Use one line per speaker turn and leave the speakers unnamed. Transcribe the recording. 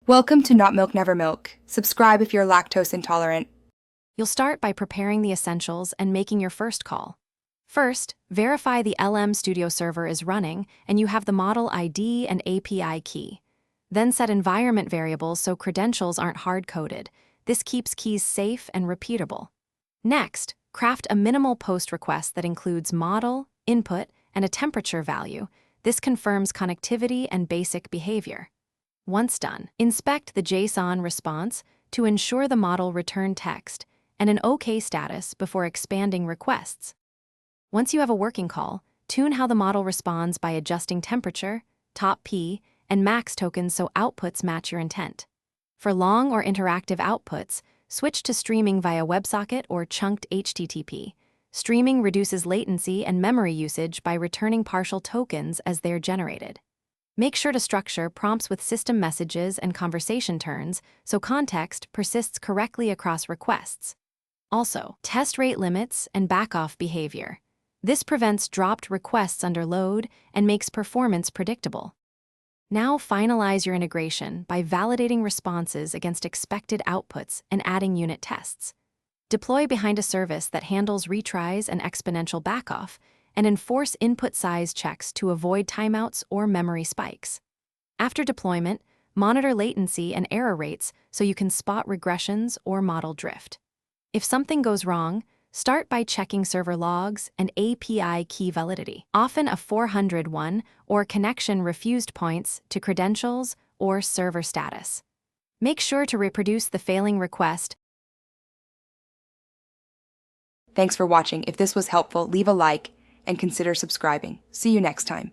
Welcome to Not Milk Never Milk. Subscribe if you're lactose intolerant.
You'll start by preparing the essentials and making your first call. First, verify the LM Studio server is running and you have the model ID and API key. Then set environment variables so credentials aren't hard-coded. This keeps keys safe and repeatable. Next, craft a minimal post request that includes model, input, and a temperature value. This confirms connectivity and basic behavior. Once done, inspect the JSON response to ensure the model returned text and an OK status before expanding requests. Once you have a working call, tune how the model responds by adjusting temperature, top P, and max tokens so outputs match your intent. For long or interactive outputs, switch to streaming via WebSocket or chunked HTTP. Streaming reduces latency and memory usage by returning partial tokens as they're generated. Make sure to structure prompts with system messages and conversation turns so context persists correctly across requests. Also, test rate limits and back-off behavior. This prevents dropped requests under load and makes performance predictable. Now finalize your integration by validating responses against expected outputs and adding unit tests. Deploy behind a service that handles retries and exponential backoff, and enforce input size checks to avoid timeouts or memory spikes. After deployment, monitor latency and error rates so you can spot regressions or model drift. If something goes wrong, start by checking server logs and API key validity. Often a 401 or connection refused points to credentials or server status. Make sure to reproduce the failing request.
Thanks for watching. If this was helpful, leave a like and consider subscribing. See you next time.